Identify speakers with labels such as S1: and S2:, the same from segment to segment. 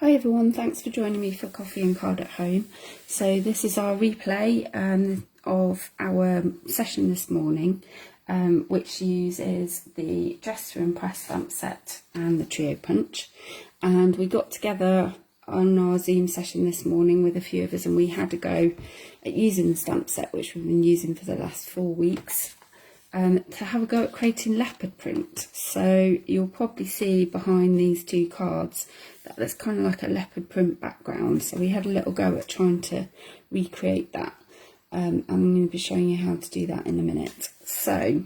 S1: Hi everyone, thanks for joining me for Coffee and Card at Home. So this is our replay of our session this morning, which uses the Dress to Impress stamp set and the Trio Punch. And we got together on our Zoom session this morning with a few of us, and we had a go at using the stamp set, which we've been using for the last 4 weeks. To have a go at creating leopard print. So you'll probably see behind these two cards that there's kind of like a leopard print background. So we had a little go at trying to recreate that. I'm going to be showing you how to do that in a minute. So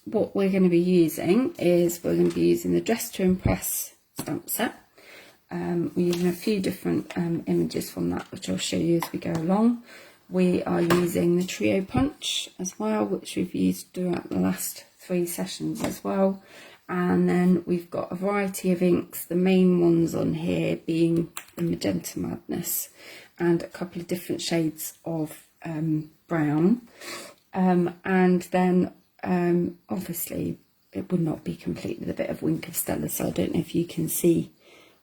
S1: what we're going to be using is we're going to be using the Dress to Impress stamp set. We're using a few different images from that, which I'll show you as we go along. We are using the Trio Punch as well, which we've used throughout the last 3 sessions as well. And then we've got a variety of inks, the main ones on here being the Magenta Madness and a couple of different shades of brown. And then obviously it would not be complete with a bit of Wink of Stella, so I don't know if you can see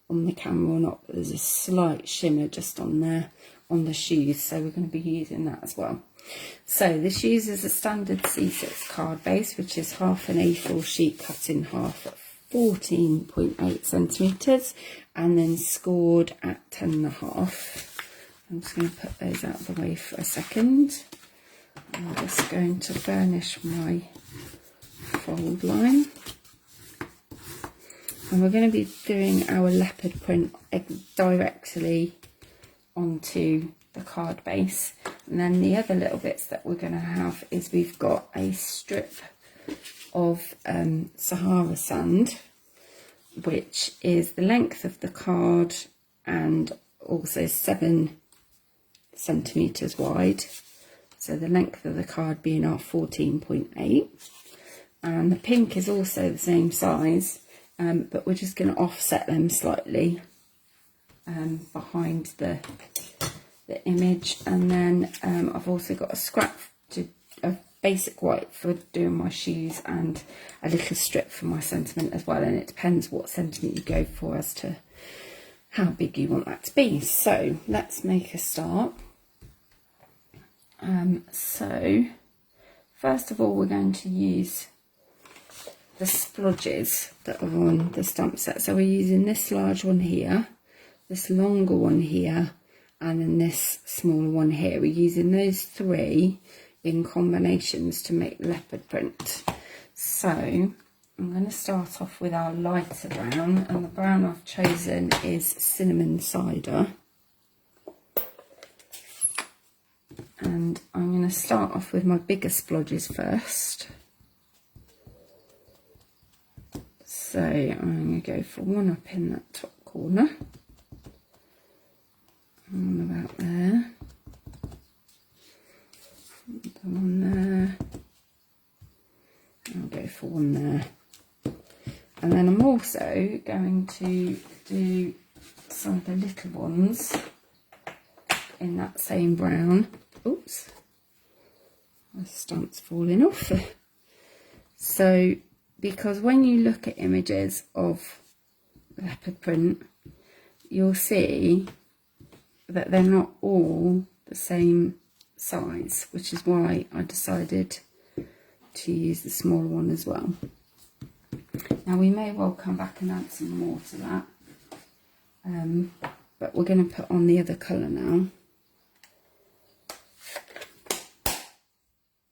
S1: on the camera or not, but there's a slight shimmer just on there on the shoes, so we're going to be using that as well. So this uses a standard C6 card base, which is half an A4 sheet cut in half at 14.8 centimetres and then scored at 10.5. I'm just going to put those out of the way for a second. I'm just going to burnish my fold line. And we're going to be doing our leopard print directly onto the card base. And then the other little bits that we're going to have is we've got a strip of Sahara Sand, which is the length of the card and also 7 centimetres wide. So the length of the card being our 14.8. And the pink is also the same size, but we're just going to offset them slightly behind the image. And then I've also got a scrap of basic white for doing my shoes and a little strip for my sentiment as well, and it depends what sentiment you go for as to how big you want that to be. So let's make a start. So first of all, we're going to use the splodges that are on the stamp set. So we're using this large one here, this longer one here, and then this smaller one here. We're using those 3 in combinations to make leopard print. So I'm going to start off with our lighter brown, and the brown I've chosen is Cinnamon Cider. And I'm going to start off with my bigger splodges first. So I'm going to go for one up in that top corner. One about there. One there. I'll go for one there. And then I'm also going to do some of the little ones in that same brown. Oops, my stamp's falling off. So, because when you look at images of leopard print, you'll see that they're not all the same size, which is why I decided to use the smaller one as well. Now we may well come back and add some more to that, but we're going to put on the other colour now.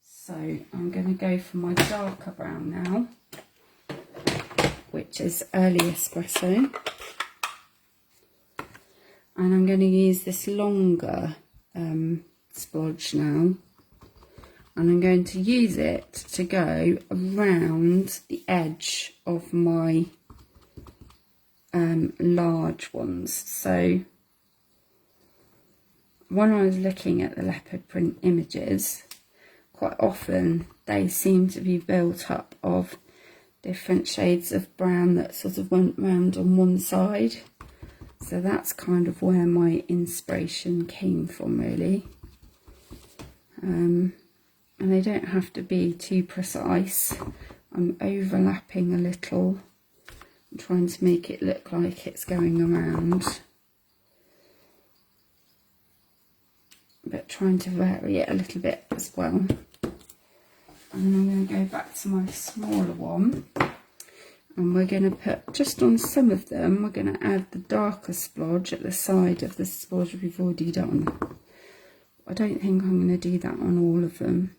S1: So I'm going to go for my darker brown now, which is Early Espresso. And I'm going to use this longer splodge now, and I'm going to use it to go around the edge of my large ones. So when I was looking at the leopard print images, quite often they seem to be built up of different shades of brown that sort of went round on one side. So that's kind of where my inspiration came from, really. And they don't have to be too precise. I'm overlapping a little I'm trying to make it look like it's going around, but trying to vary it a little bit as well. And then I'm going to go back to my smaller one, and we're going to put, just on some of them, we're going to add the darker splodge at the side of the splodge we've already done. I don't think I'm going to do that on all of them,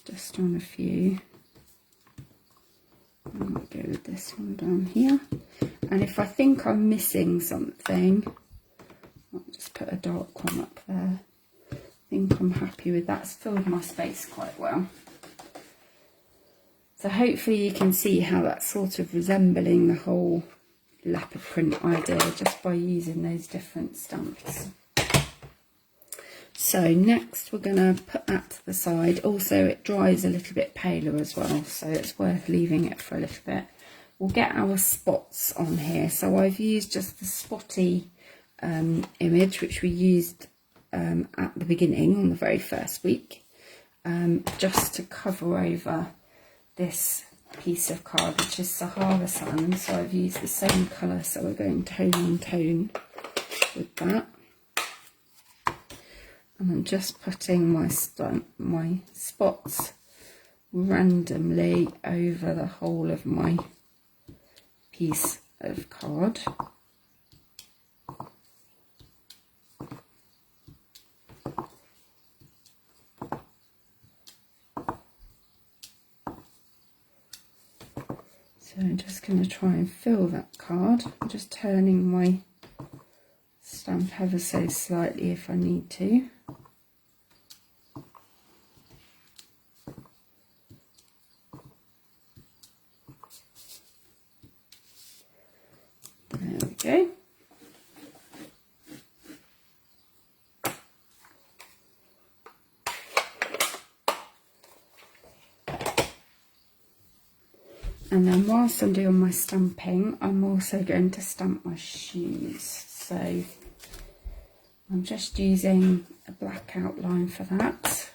S1: just on a few. I'm going to go with this one down here. And if I think I'm missing something, I'll just put a dark one up there. I think I'm happy with that. It's filled my space quite well. So hopefully you can see how that's sort of resembling the whole leopard print idea just by using those different stamps. So next we're going to put that to the side. Also it dries a little bit paler as well, so it's worth leaving it for a little bit. We'll get our spots on here. So I've used just the spotty image which we used at the beginning on the very first week, just to cover over this piece of card, which is Sahara Sand. So I've used the same colour, so we're going tone on tone with that. And I'm just putting my spots randomly over the whole of my piece of card. So I'm just going to try and fill that card. I'm just turning my stamp ever so slightly if I need to. There we go. And then whilst I'm doing my stamping, I'm also going to stamp my shoes. So I'm just using a black outline for that.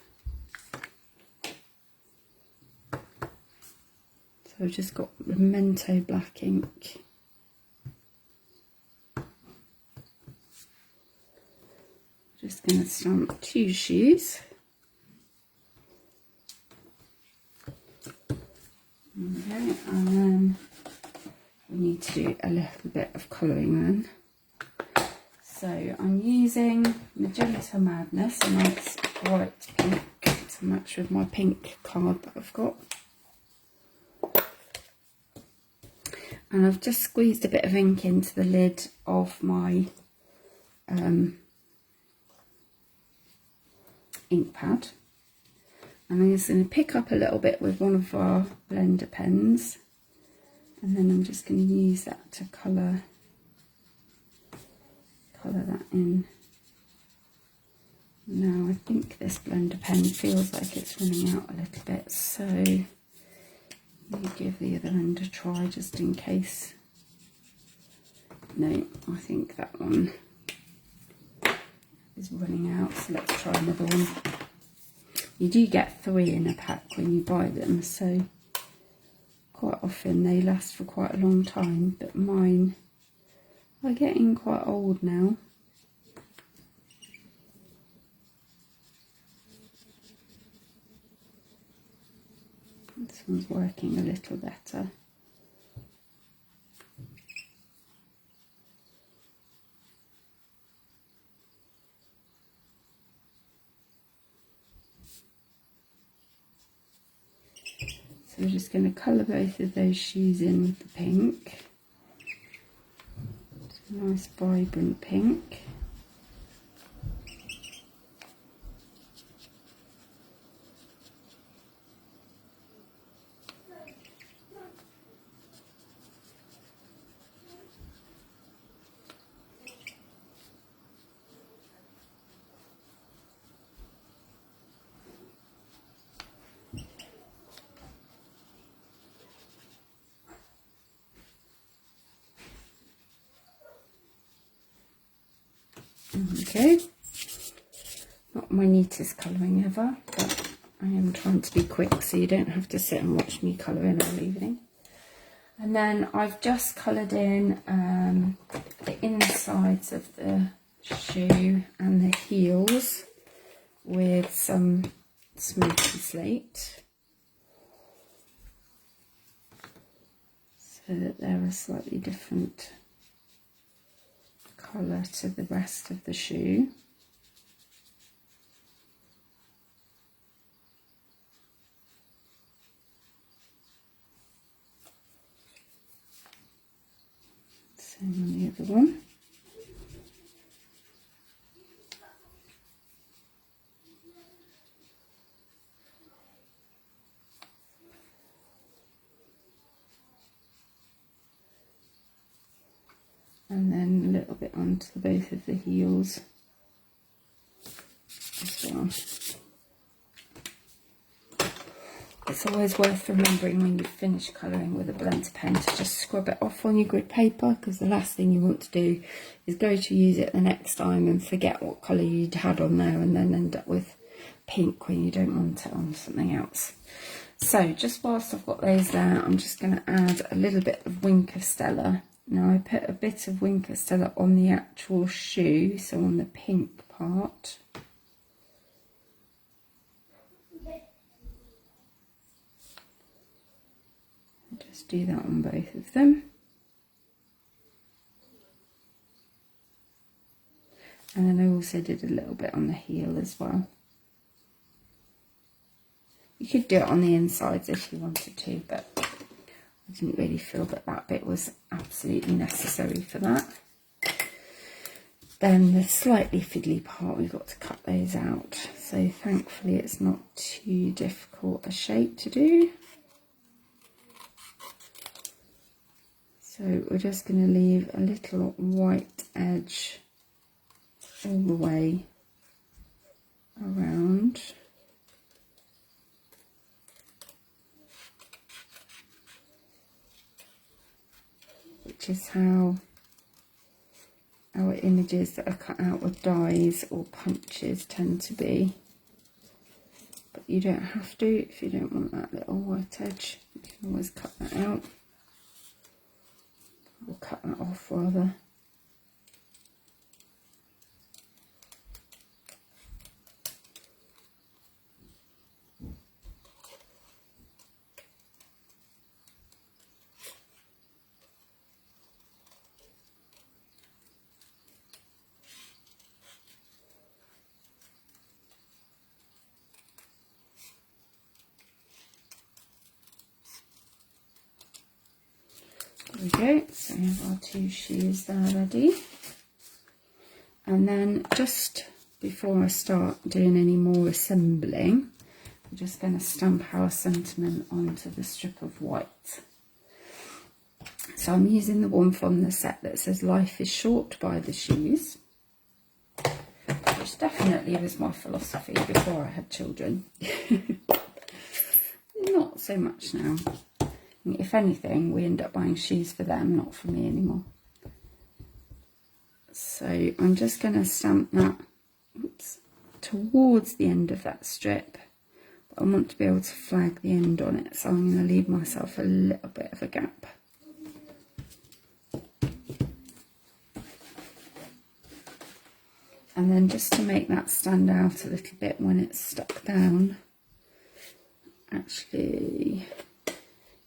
S1: So I've just got Memento black ink. Just going to stamp 2 shoes. Okay, and then we need to do a little bit of colouring then. So I'm using Magenta Madness, a nice bright pink to match with my pink card that I've got. And I've just squeezed a bit of ink into the lid of my ink pad. And I'm just going to pick up a little bit with one of our blender pens, and then I'm just going to use that to colour that in. Now I think this blender pen feels like it's running out a little bit, so let me give the other end a try just in case. No, I think that one is running out, so let's try another one. You do get 3 in a pack when you buy them, so quite often they last for quite a long time, but mine are getting quite old now. This one's working a little better. So we're just going to colour both of those shoes in with the pink. It's a nice vibrant pink. Okay, not my neatest colouring ever, but I am trying to be quick so you don't have to sit and watch me colour in all evening. And then I've just coloured in the insides of the shoe and the heels with some Smoky Slate, so that they're a slightly different colour to the rest of the shoe. Same on the other one. And then a little bit onto both of the heels as well. It's always worth remembering when you finish colouring with a blender pen to just scrub it off on your grid paper, because the last thing you want to do is go to use it the next time and forget what colour you'd had on there and then end up with pink when you don't want it on something else. So just whilst I've got those there, I'm just going to add a little bit of Wink of Stella. Now I put a bit of Wink of Stella on the actual shoe, so on the pink part. Just do that on both of them. And then I also did a little bit on the heel as well. You could do it on the insides if you wanted to, but I didn't really feel that that bit was absolutely necessary for that. Then the slightly fiddly part, we've got to cut those out. So thankfully it's not too difficult a shape to do. So we're just going to leave a little white edge all the way around. Which is how our images that are cut out with dies or punches tend to be. But you don't have to if you don't want that little white edge. You can always cut that out. Or cut that off rather. There we go, so we have our two shoes there ready. And then just before I start doing any more assembling, I'm just going to stamp our sentiment onto the strip of white. So I'm using the one from the set that says "Life is short, buy the shoes," which definitely was my philosophy before I had children. Not so much now. If anything, we end up buying shoes for them, not for me anymore. So I'm just going to stamp that towards the end of that strip. But I want to be able to flag the end on it, so I'm going to leave myself a little bit of a gap. And then just to make that stand out a little bit when it's stuck down, actually...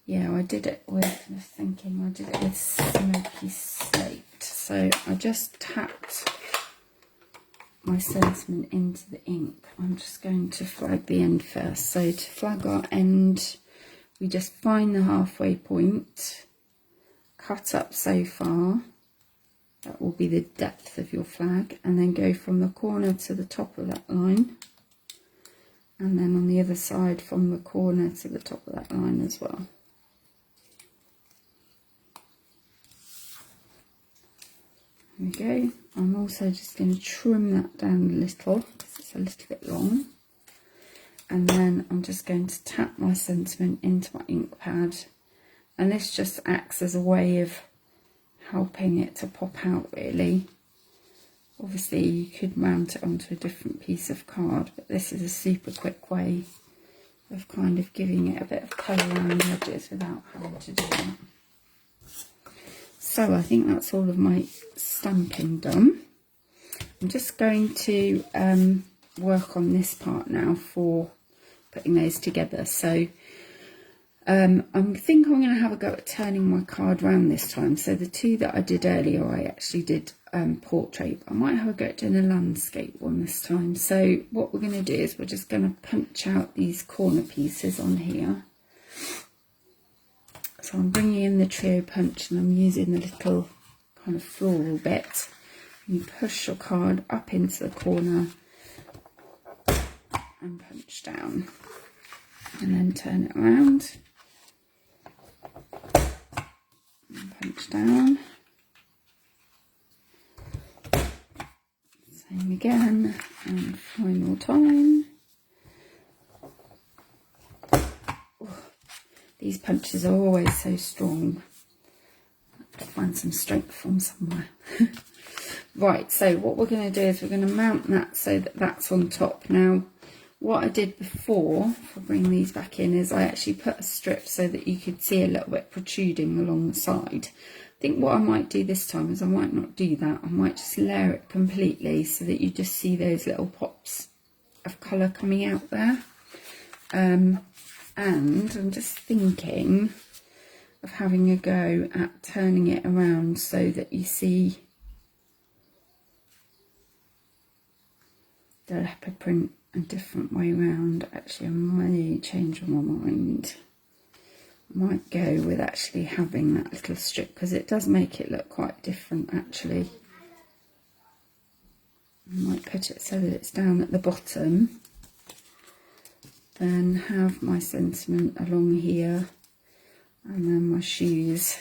S1: yeah, I did it with, I was thinking, I did it with Smoky Slate. So I just tapped my sentiment into the ink. I'm just going to flag the end first. So to flag our end, we just find the halfway point, cut up so far. That will be the depth of your flag. And then go from the corner to the top of that line. And then on the other side from the corner to the top of that line as well. There we go. I'm also just going to trim that down a little because it's a little bit long. And then I'm just going to tap my sentiment into my ink pad. And this just acts as a way of helping it to pop out really. Obviously you could mount it onto a different piece of card, but this is a super quick way of kind of giving it a bit of colour around the edges without having to do that. So I think that's all of my stamping done. I'm just going to work on this part now for putting those together. So I think I'm going to have a go at turning my card round this time. So the two that I did earlier, I actually did portrait. I might have a go at doing a landscape one this time. So what we're going to do is we're just going to punch out these corner pieces on here. So I'm bringing in the trio punch and I'm using the little kind of floral bit. You push your card up into the corner and punch down, and then turn it around and punch down. Same again, and final time. These punches are always so strong. I have to find some strength from somewhere. Right, so what we're going to do is we're going to mount that so that that's on top. Now, what I did before, if I bring these back in, is I actually put a strip so that you could see a little bit protruding along the side. I think what I might do this time is I might not do that. I might just layer it completely so that you just see those little pops of colour coming out there. And I'm just thinking of having a go at turning it around so that you see the leopard print a different way around. Actually, I may change my mind. I might go with actually having that little strip because it does make it look quite different actually. I might put it so that it's down at the bottom. Then have my sentiment along here, and then my shoes.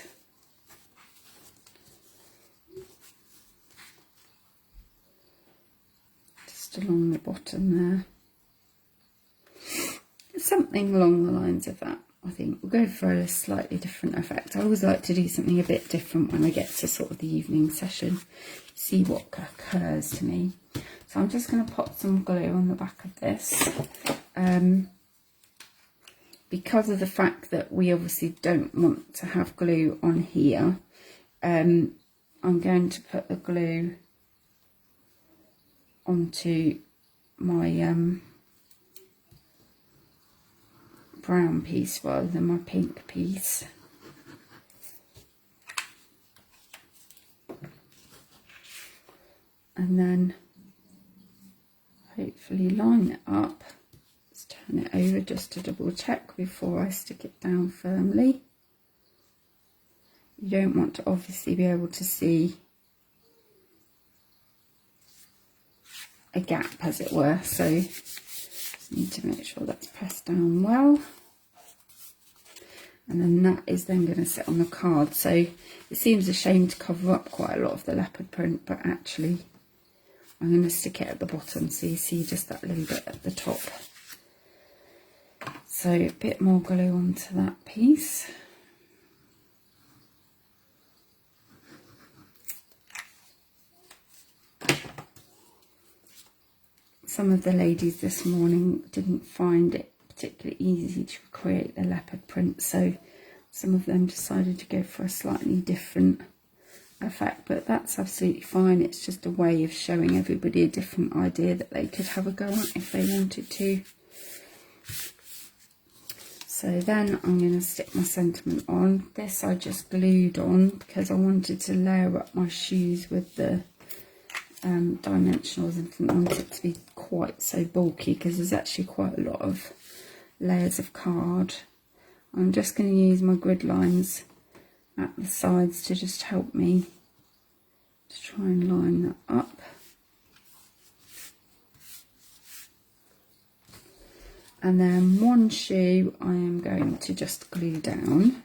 S1: Just along the bottom there. Something along the lines of that, I think. We'll go for a slightly different effect. I always like to do something a bit different when I get to sort of the evening session. See what occurs to me. So I'm just going to pop some glue on the back of this. Because of the fact that we obviously don't want to have glue on here, I'm going to put the glue onto my brown piece rather than my pink piece. And then hopefully line it up. Turn it over just to double check before I stick it down firmly. You don't want to obviously be able to see a gap, as it were, so just need to make sure that's pressed down well. And then that is then going to sit on the card. So it seems a shame to cover up quite a lot of the leopard print, but actually I'm going to stick it at the bottom so you see just that little bit at the top. So a bit more glue onto that piece. Some of the ladies this morning didn't find it particularly easy to create the leopard print, so some of them decided to go for a slightly different effect, but that's absolutely fine. It's just a way of showing everybody a different idea that they could have a go at if they wanted to. So then I'm going to stick my sentiment on. This I just glued on because I wanted to layer up my shoes with the dimensionals and didn't want it to be quite so bulky because there's actually quite a lot of layers of card. I'm just going to use my grid lines at the sides to just help me to try and line that up. And then one shoe I am going to just glue down.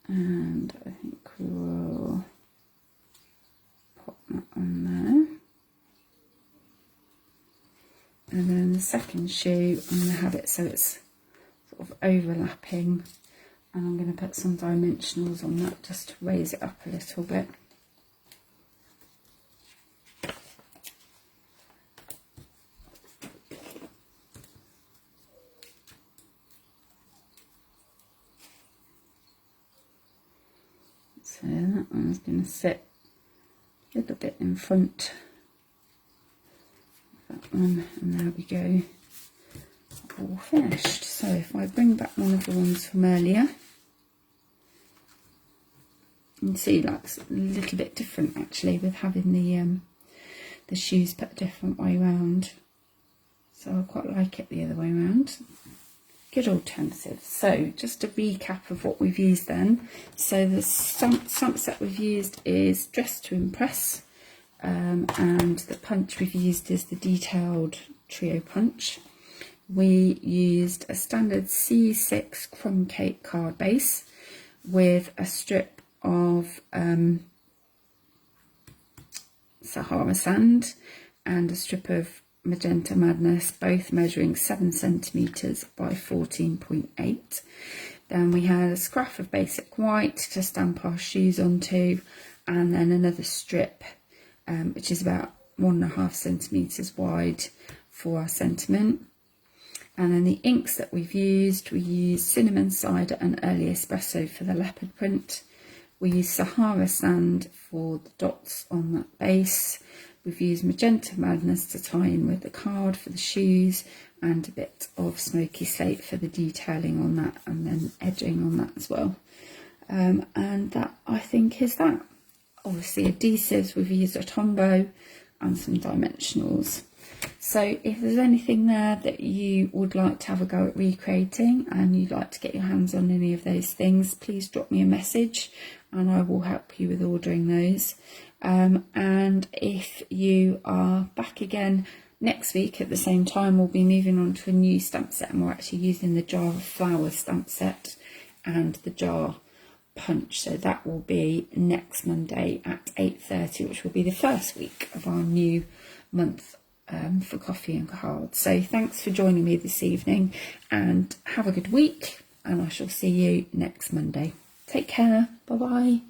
S1: And I think we will pop that on there. And then the second shoe, I'm going to have it so it's sort of overlapping. And I'm going to put some dimensionals on that just to raise it up a little bit. So that one's going to sit a little bit in front of that one, and there we go, all finished. So if I bring back one of the ones from earlier, you can see that's a little bit different actually with having the shoes put a different way round. So I quite like it the other way around. Good alternative. So just a recap of what we've used then. So the stamp set we've used is Dress to Impress, and the punch we've used is the detailed trio punch. We used a standard C6 Crumb Cake card base with a strip of Sahara Sand and a strip of Magenta Madness, both measuring 7 centimetres by 14.8. Then we had a scrap of basic white to stamp our shoes onto, and then another strip which is about 1.5 centimetres wide for our sentiment. And then the inks that we've used, we used Cinnamon Cider and Early Espresso for the leopard print. We used Sahara Sand for the dots on that base. We've used Magenta Madness to tie in with the card for the shoes, and a bit of Smoky Slate for the detailing on that, and then edging on that as well. And that, I think, is that. Obviously adhesives, we've used a Tombow and some dimensionals. So if there's anything there that you would like to have a go at recreating and you'd like to get your hands on any of those things, please drop me a message and I will help you with ordering those. And if you are back again next week at the same time, we'll be moving on to a new stamp set, and we're actually using the Jar of Flowers stamp set and the jar punch. So that will be next Monday at 8:30, which will be the first week of our new month for coffee and cards. So thanks for joining me this evening, and have a good week, and I shall see you next Monday. Take care. Bye bye.